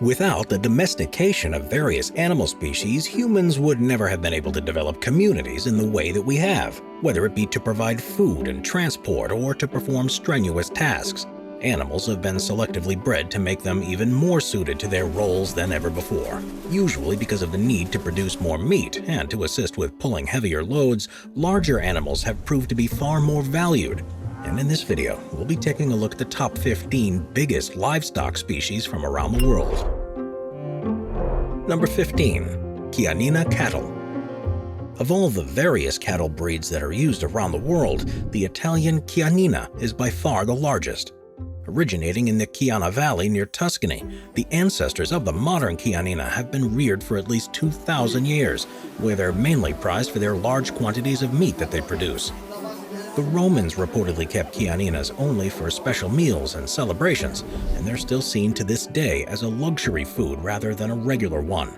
Without the domestication of various animal species, humans would never have been able to develop communities in the way that we have, whether it be to provide food and transport or to perform strenuous tasks. Animals have been selectively bred to make them even more suited to their roles than ever before, usually because of the need to produce more meat, and to assist with pulling heavier loads, larger animals have proved to be far more valued. And in this video, we'll be taking a look at the top 15 biggest livestock species from around the world. Number 15. Chianina cattle. Of all the various cattle breeds that are used around the world, the Italian Chianina is by far the largest. Originating in the Chiana Valley near Tuscany, the ancestors of the modern Chianina have been reared for at least 2,000 years, where they're mainly prized for their large quantities of meat that they produce. The Romans reportedly kept Chianinas only for special meals and celebrations, and they're still seen to this day as a luxury food rather than a regular one.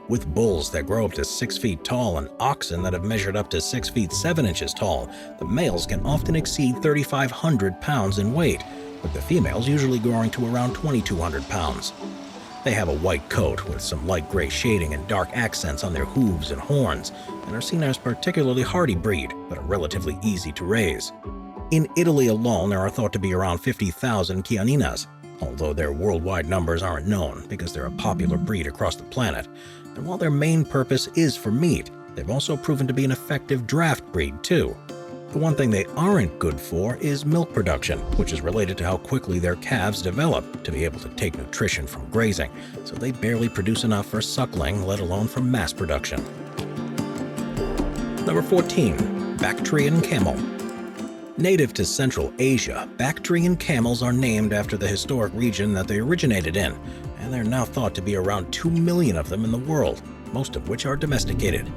With bulls that grow up to 6 feet tall and oxen that have measured up to 6 feet 7 inches tall, the males can often exceed 3,500 pounds in weight, with the females usually growing to around 2,200 pounds. They have a white coat with some light gray shading and dark accents on their hooves and horns, and are seen as a particularly hardy breed, but are relatively easy to raise. In Italy alone, there are thought to be around 50,000 Chianinas, although their worldwide numbers aren't known because they're a popular breed across the planet. And while their main purpose is for meat, they've also proven to be an effective draft breed too. The one thing they aren't good for is milk production, which is related to how quickly their calves develop to be able to take nutrition from grazing, so they barely produce enough for suckling, let alone for mass production. Number 14. Bactrian camel. Native to Central Asia, Bactrian camels are named after the historic region that they originated in, and they're now thought to be around 2 million of them in the world, most of which are domesticated.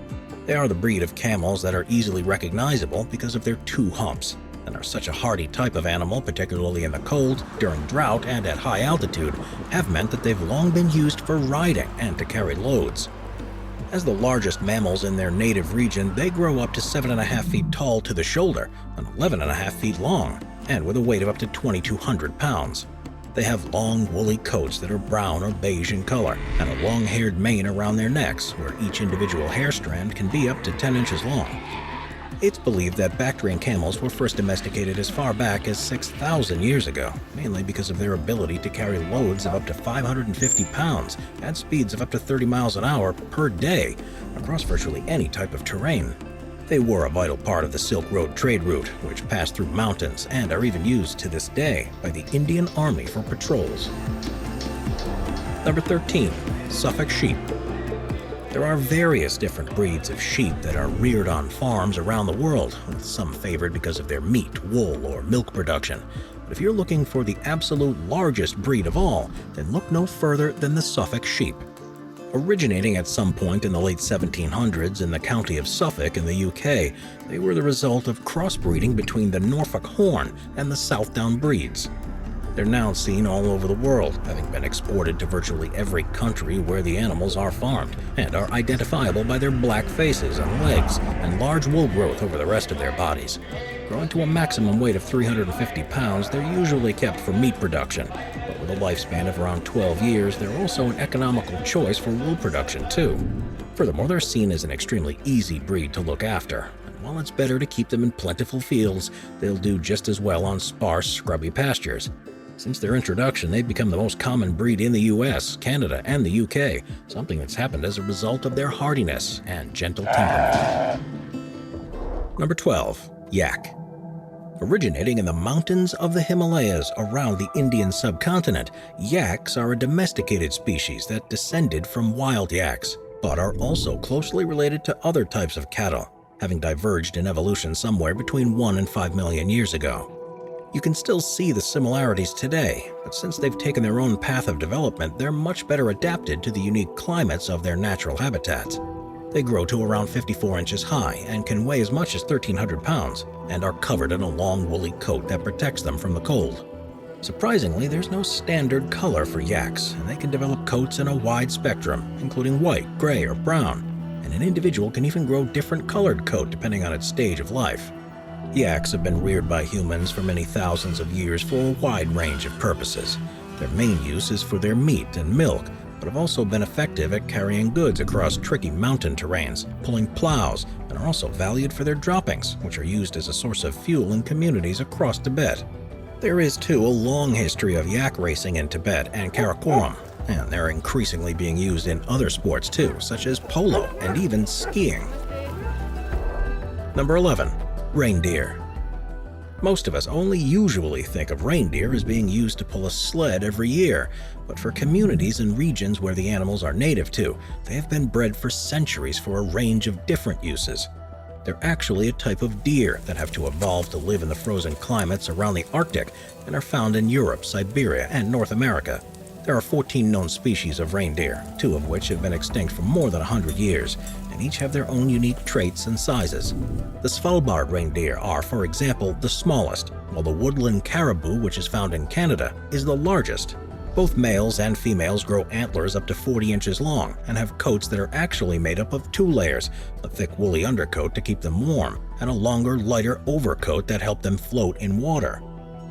They are the breed of camels that are easily recognizable because of their 2 humps, and are such a hardy type of animal, particularly in the cold, during drought, and at high altitude, have meant that they've long been used for riding and to carry loads. As the largest mammals in their native region, they grow up to 7.5 feet tall to the shoulder and 11.5 feet long, and with a weight of up to 2,200 pounds. They have long, woolly coats that are brown or beige in color, and a long-haired mane around their necks, where each individual hair strand can be up to 10 inches long. It's believed that Bactrian camels were first domesticated as far back as 6,000 years ago, mainly because of their ability to carry loads of up to 550 pounds at speeds of up to 30 miles an hour per day across virtually any type of terrain. They were a vital part of the Silk Road trade route, which passed through mountains and are even used to this day by the Indian Army for patrols. Number 13. Suffolk Sheep. There are various different breeds of sheep that are reared on farms around the world, with some favored because of their meat, wool, or milk production. But if you're looking for the absolute largest breed of all, then look no further than the Suffolk Sheep. Originating at some point in the late 1700s in the county of Suffolk in the UK, they were the result of crossbreeding between the Norfolk Horn and the Southdown breeds. They're now seen all over the world, having been exported to virtually every country where the animals are farmed, and are identifiable by their black faces and legs and large wool growth over the rest of their bodies. Growing to a maximum weight of 350 pounds, they're usually kept for meat production, but with a lifespan of around 12 years, they're also an economical choice for wool production too. Furthermore, they're seen as an extremely easy breed to look after, and while it's better to keep them in plentiful fields, they'll do just as well on sparse, scrubby pastures. Since their introduction, they've become the most common breed in the US, Canada, and the UK, something that's happened as a result of their hardiness and gentle temperament. Number 12. Yak. Originating in the mountains of the Himalayas around the Indian subcontinent, yaks are a domesticated species that descended from wild yaks, but are also closely related to other types of cattle, having diverged in evolution somewhere between 1 and 5 million years ago. You can still see the similarities today, but since they've taken their own path of development, they're much better adapted to the unique climates of their natural habitats. They grow to around 54 inches high and can weigh as much as 1,300 pounds, and are covered in a long woolly coat that protects them from the cold. Surprisingly, there's no standard color for yaks, and they can develop coats in a wide spectrum, including white, gray, or brown, and an individual can even grow different colored coat depending on its stage of life. Yaks have been reared by humans for many thousands of years for a wide range of purposes. Their main use is for their meat and milk, but have also been effective at carrying goods across tricky mountain terrains, pulling plows, and are also valued for their droppings, which are used as a source of fuel in communities across Tibet. There is, too, a long history of yak racing in Tibet and Karakoram, and they're increasingly being used in other sports too, such as polo and even skiing. Number 11. Reindeer. Most of us only usually think of reindeer as being used to pull a sled every year, but for communities and regions where the animals are native to, they have been bred for centuries for a range of different uses. They're actually a type of deer that have to evolve to live in the frozen climates around the Arctic and are found in Europe, Siberia, and North America. There are 14 known species of reindeer, 2 of which have been extinct for more than 100 years, and each have their own unique traits and sizes. The Svalbard reindeer are, for example, the smallest, while the woodland caribou, which is found in Canada, is the largest. Both males and females grow antlers up to 40 inches long and have coats that are actually made up of 2 layers, a thick woolly undercoat to keep them warm, and a longer, lighter overcoat that help them float in water.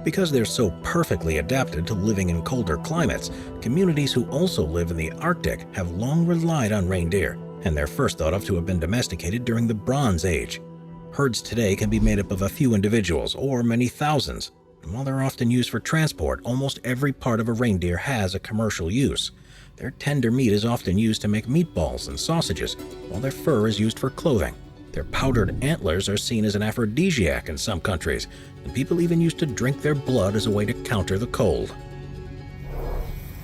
Because they're so perfectly adapted to living in colder climates, communities who also live in the Arctic have long relied on reindeer, and they're first thought of to have been domesticated during the Bronze Age. Herds today can be made up of a few individuals or many thousands, and while they're often used for transport, almost every part of a reindeer has a commercial use. Their tender meat is often used to make meatballs and sausages, while their fur is used for clothing. Their powdered antlers are seen as an aphrodisiac in some countries, and people even used to drink their blood as a way to counter the cold.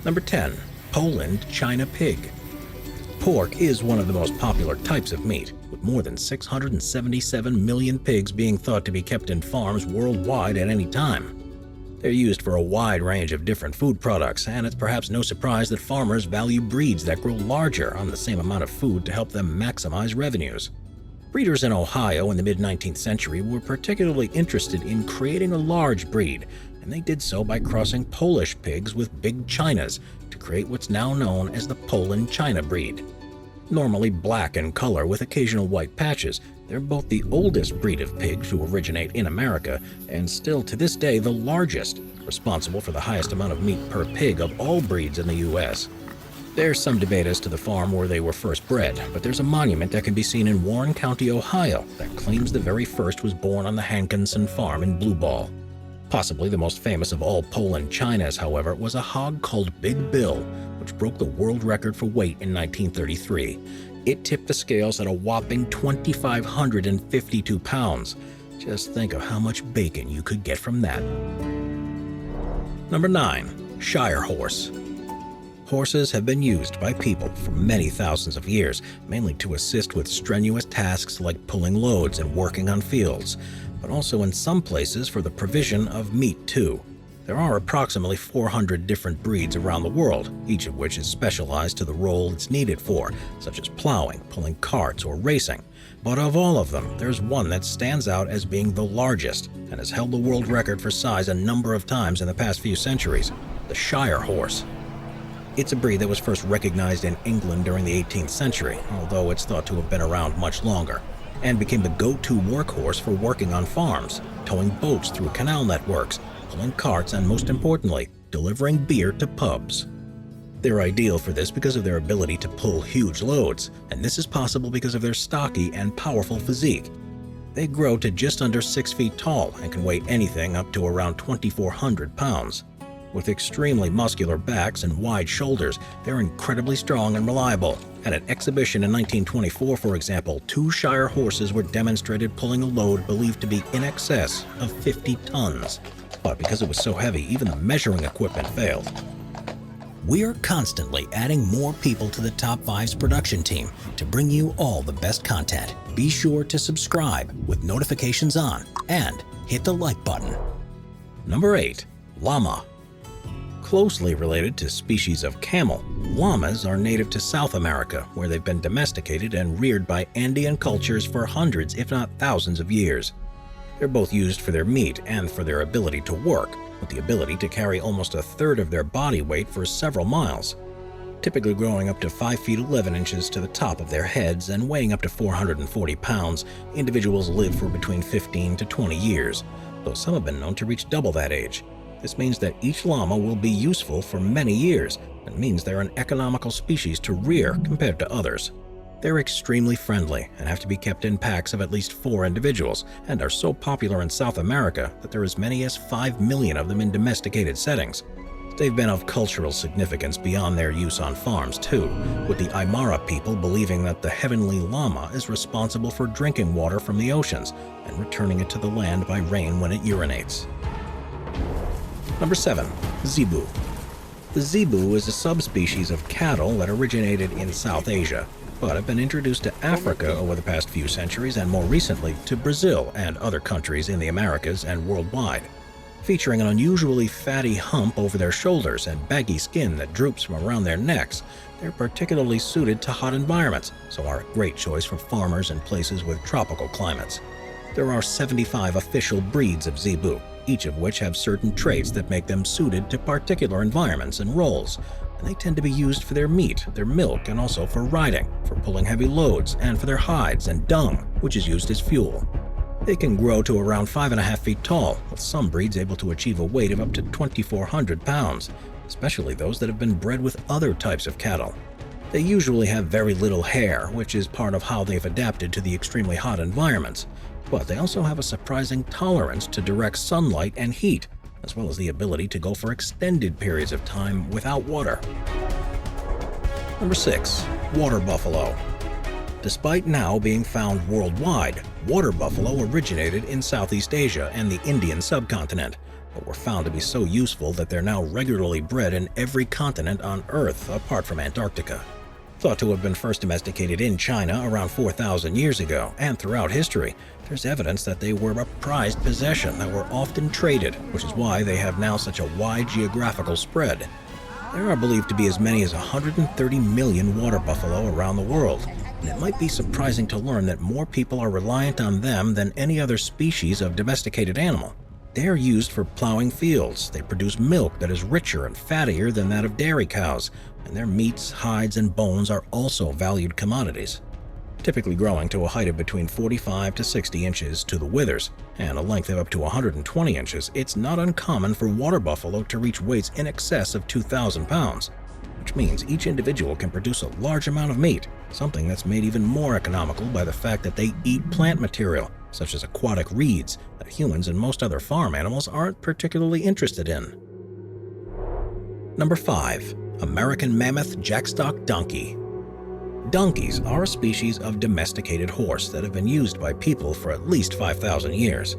Number 10. Poland China Pig. Pork is one of the most popular types of meat, with more than 677 million pigs being thought to be kept in farms worldwide at any time. They're used for a wide range of different food products, and it's perhaps no surprise that farmers value breeds that grow larger on the same amount of food to help them maximize revenues. Breeders in Ohio in the mid-19th century were particularly interested in creating a large breed, and they did so by crossing Polish pigs with big Chinas to create what's now known as the Poland China breed. Normally black in color with occasional white patches, they're both the oldest breed of pig to originate in America and still to this day the largest, responsible for the highest amount of meat per pig of all breeds in the U.S. There's some debate as to the farm where they were first bred, but there's a monument that can be seen in Warren County, Ohio, that claims the very first was born on the Hankinson farm in Blue Ball. Possibly the most famous of all Poland Chinas, however, was a hog called Big Bill, which broke the world record for weight in 1933. It tipped the scales at a whopping 2,552 pounds. Just think of how much bacon you could get from that. Number 9. Shire Horse. Horses have been used by people for many thousands of years, mainly to assist with strenuous tasks like pulling loads and working on fields, but also in some places for the provision of meat too. There are approximately 400 different breeds around the world, each of which is specialized to the role it's needed for, such as plowing, pulling carts, or racing. But of all of them, there's one that stands out as being the largest and has held the world record for size a number of times in the past few centuries: the Shire Horse. It's a breed that was first recognized in England during the 18th century, although it's thought to have been around much longer, and became the go-to workhorse for working on farms, towing boats through canal networks, pulling carts, and most importantly, delivering beer to pubs. They're ideal for this because of their ability to pull huge loads, and this is possible because of their stocky and powerful physique. They grow to just under 6 feet tall and can weigh anything up to around 2,400 pounds. With extremely muscular backs and wide shoulders, they're incredibly strong and reliable. At an exhibition in 1924, for example, 2 Shire horses were demonstrated pulling a load believed to be in excess of 50 tons. But because it was so heavy, even the measuring equipment failed. We're constantly adding more people to the Top 5's production team to bring you all the best content. Be sure to subscribe with notifications on and hit the like button. Number 8. Llama. Closely related to species of camel, llamas are native to South America, where they've been domesticated and reared by Andean cultures for hundreds, if not thousands of years. They're both used for their meat and for their ability to work, with the ability to carry almost a third of their body weight for several miles. Typically growing up to 5 feet 11 inches to the top of their heads and weighing up to 440 pounds, individuals live for between 15 to 20 years, though some have been known to reach double that age. This means that each llama will be useful for many years, and means they're an economical species to rear compared to others. They're extremely friendly and have to be kept in packs of at least 4 individuals, and are so popular in South America that there are as many as 5 million of them in domesticated settings. They've been of cultural significance beyond their use on farms too, with the Aymara people believing that the heavenly llama is responsible for drinking water from the oceans and returning it to the land by rain when it urinates. Number 7. Zebu. The zebu is a subspecies of cattle that originated in South Asia, but have been introduced to Africa over the past few centuries and more recently to Brazil and other countries in the Americas and worldwide. Featuring an unusually fatty hump over their shoulders and baggy skin that droops from around their necks, they're particularly suited to hot environments, so are a great choice for farmers in places with tropical climates. There are 75 official breeds of zebu, each of which have certain traits that make them suited to particular environments and roles, and they tend to be used for their meat, their milk, and also for riding, for pulling heavy loads, and for their hides and dung, which is used as fuel. They can grow to around 5.5 feet tall, with some breeds able to achieve a weight of up to 2,400 pounds, especially those that have been bred with other types of cattle. They usually have very little hair, which is part of how they've adapted to the extremely hot environments, but they also have a surprising tolerance to direct sunlight and heat, as well as the ability to go for extended periods of time without water. Number 6. Water buffalo. Despite now being found worldwide, water buffalo originated in Southeast Asia and the Indian subcontinent, but were found to be so useful that they're now regularly bred in every continent on Earth apart from Antarctica. Thought to have been first domesticated in China around 4,000 years ago, and throughout history, there's evidence that they were a prized possession that were often traded, which is why they have now such a wide geographical spread. There are believed to be as many as 130 million water buffalo around the world, and it might be surprising to learn that more people are reliant on them than any other species of domesticated animal. They are used for plowing fields. They produce milk that is richer and fattier than that of dairy cows, and their meats, hides, and bones are also valued commodities. Typically growing to a height of between 45 to 60 inches to the withers, and a length of up to 120 inches, it's not uncommon for water buffalo to reach weights in excess of 2,000 pounds, which means each individual can produce a large amount of meat, something that's made even more economical by the fact that they eat plant material, such as aquatic reeds, that humans and most other farm animals aren't particularly interested in. Number 5. American Mammoth Jackstock Donkey. Donkeys are a species of domesticated horse that have been used by people for at least 5,000 years.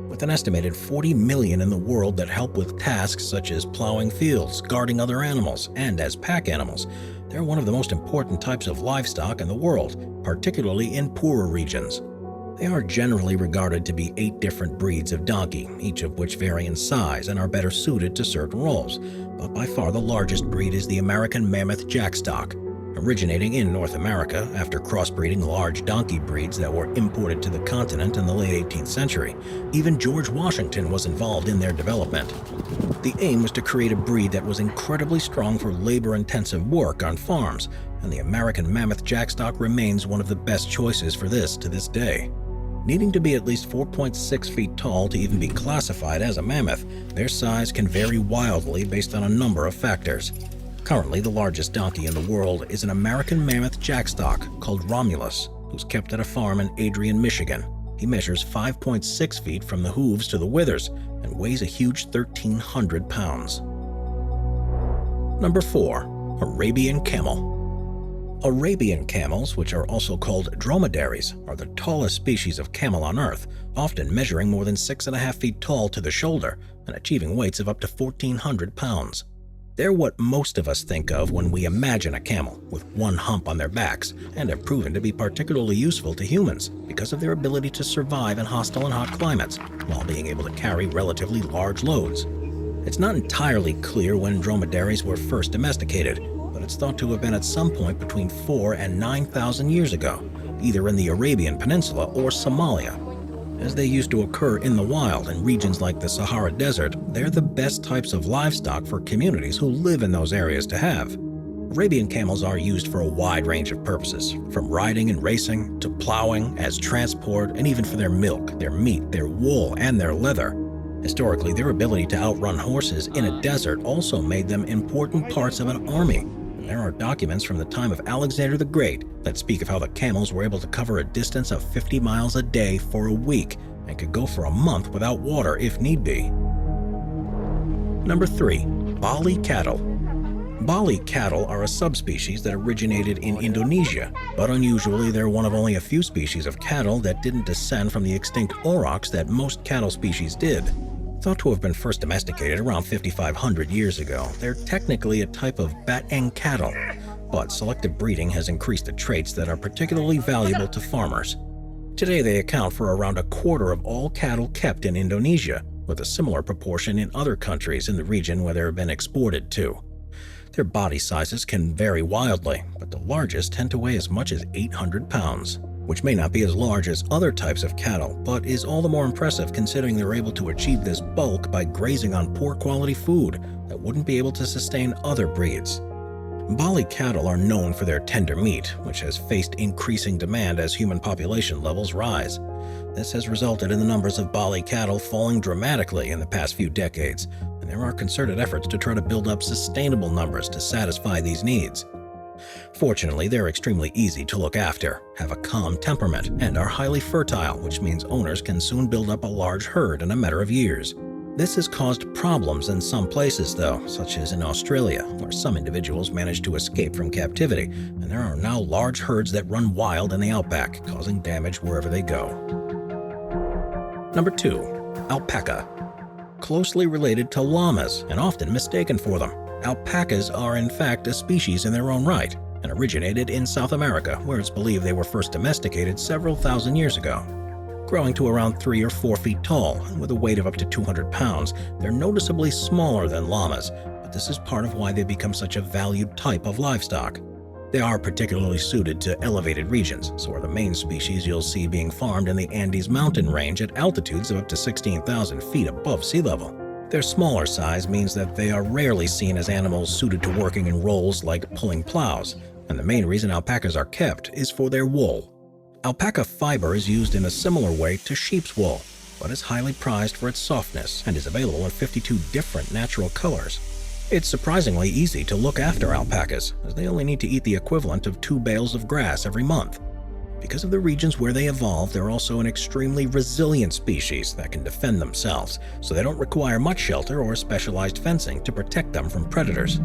With an estimated 40 million in the world that help with tasks such as plowing fields, guarding other animals, and as pack animals, they're one of the most important types of livestock in the world, particularly in poorer regions. They are generally regarded to be 8 different breeds of donkey, each of which vary in size and are better suited to certain roles, but by far the largest breed is the American Mammoth Jackstock, originating in North America after crossbreeding large donkey breeds that were imported to the continent in the late 18th century. Even George Washington was involved in their development. The aim was to create a breed that was incredibly strong for labor-intensive work on farms, and the American Mammoth Jackstock remains one of the best choices for this to this day. Needing to be at least 4.6 feet tall to even be classified as a mammoth, their size can vary wildly based on a number of factors. Currently, the largest donkey in the world is an American Mammoth Jackstock called Romulus, who's kept at a farm in Adrian, Michigan. He measures 5.6 feet from the hooves to the withers and weighs a huge 1,300 pounds. Number 4. Arabian Camel. Arabian camels, which are also called dromedaries, are the tallest species of camel on Earth, often measuring more than 6.5 feet tall to the shoulder and achieving weights of up to 1,400 pounds. They're what most of us think of when we imagine a camel, with one hump on their backs, and have proven to be particularly useful to humans because of their ability to survive in hostile and hot climates, while being able to carry relatively large loads. It's not entirely clear when dromedaries were first domesticated, but it's thought to have been at some point between 4,000 and 9,000 years ago, either in the Arabian Peninsula or Somalia. As they used to occur in the wild in regions like the Sahara Desert, they're the best types of livestock for communities who live in those areas to have. Arabian camels are used for a wide range of purposes, from riding and racing to plowing, as transport, and even for their milk, their meat, their wool, and their leather. Historically, their ability to outrun horses in a desert also made them important parts of an army. And there are documents from the time of Alexander the Great that speak of how the camels were able to cover a distance of 50 miles a day for a week and could go for a month without water if need be. Number 3. Bali Cattle. Bali cattle are a subspecies that originated in Indonesia, but unusually they're one of only a few species of cattle that didn't descend from the extinct aurochs that most cattle species did. Thought to have been first domesticated around 5,500 years ago, they're technically a type of Batang cattle, but selective breeding has increased the traits that are particularly valuable to farmers. Today they account for around a quarter of all cattle kept in Indonesia, with a similar proportion in other countries in the region where they've been exported to. Their body sizes can vary wildly, but the largest tend to weigh as much as 800 pounds, which may not be as large as other types of cattle, but is all the more impressive considering they're able to achieve this bulk by grazing on poor quality food that wouldn't be able to sustain other breeds. Bali cattle are known for their tender meat, which has faced increasing demand as human population levels rise. This has resulted in the numbers of Bali cattle falling dramatically in the past few decades, and there are concerted efforts to try to build up sustainable numbers to satisfy these needs. Fortunately, they're extremely easy to look after, have a calm temperament, and are highly fertile, which means owners can soon build up a large herd in a matter of years. This has caused problems in some places, though, such as in Australia, where some individuals managed to escape from captivity, and there are now large herds that run wild in the outback, causing damage wherever they go. Number 2. Alpaca. Closely related to llamas and often mistaken for them, alpacas are in fact a species in their own right and originated in South America, where it's believed they were first domesticated several thousand years ago. Growing to around 3 or 4 feet tall and with a weight of up to 200 pounds, they're noticeably smaller than llamas, but this is part of why they become such a valued type of livestock. They are particularly suited to elevated regions, so are the main species you'll see being farmed in the Andes mountain range at altitudes of up to 16,000 feet above sea level. Their smaller size means that they are rarely seen as animals suited to working in roles like pulling plows, and the main reason alpacas are kept is for their wool. Alpaca fiber is used in a similar way to sheep's wool, but is highly prized for its softness and is available in 52 different natural colors. It's surprisingly easy to look after alpacas, as they only need to eat the equivalent of 2 bales of grass every month. Because of the regions where they evolve, they're also an extremely resilient species that can defend themselves, so they don't require much shelter or specialized fencing to protect them from predators.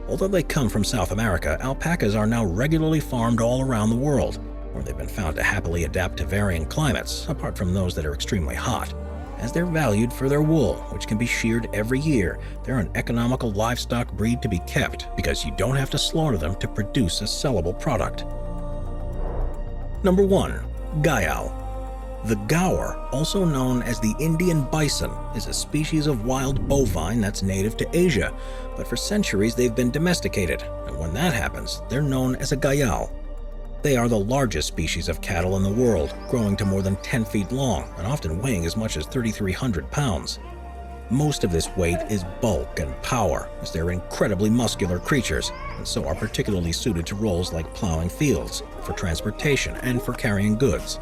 Although they come from South America, alpacas are now regularly farmed all around the world, where they've been found to happily adapt to varying climates, apart from those that are extremely hot. As they're valued for their wool, which can be sheared every year, they're an economical livestock breed to be kept because you don't have to slaughter them to produce a sellable product. Number 1. Gail. The gaur, also known as the Indian bison, is a species of wild bovine that's native to Asia, but for centuries they've been domesticated, and when that happens, they're known as a gail. They are the largest species of cattle in the world, growing to more than 10 feet long and often weighing as much as 3,300 pounds. Most of this weight is bulk and power, as they're incredibly muscular creatures, and so are particularly suited to roles like plowing fields, for transportation, and for carrying goods.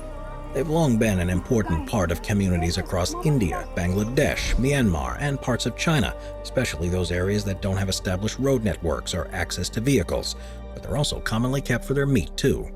They've long been an important part of communities across India, Bangladesh, Myanmar, and parts of China, especially those areas that don't have established road networks or access to vehicles, but they're also commonly kept for their meat too.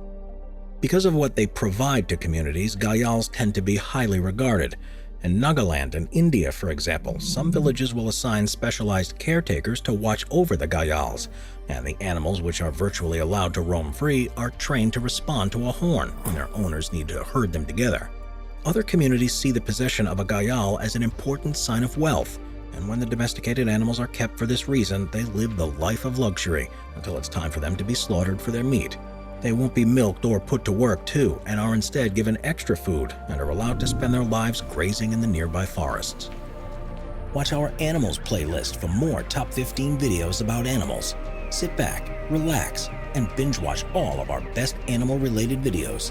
Because of what they provide to communities, gails tend to be highly regarded. In Nagaland and India, for example, some villages will assign specialized caretakers to watch over the gails, and the animals, which are virtually allowed to roam free, are trained to respond to a horn when their owners need to herd them together. Other communities see the possession of a gail as an important sign of wealth, and when the domesticated animals are kept for this reason, they live the life of luxury until it's time for them to be slaughtered for their meat. They won't be milked or put to work too, and are instead given extra food and are allowed to spend their lives grazing in the nearby forests. Watch our Animals playlist for more top 15 videos about animals. Sit back, relax, and binge watch all of our best animal-related videos.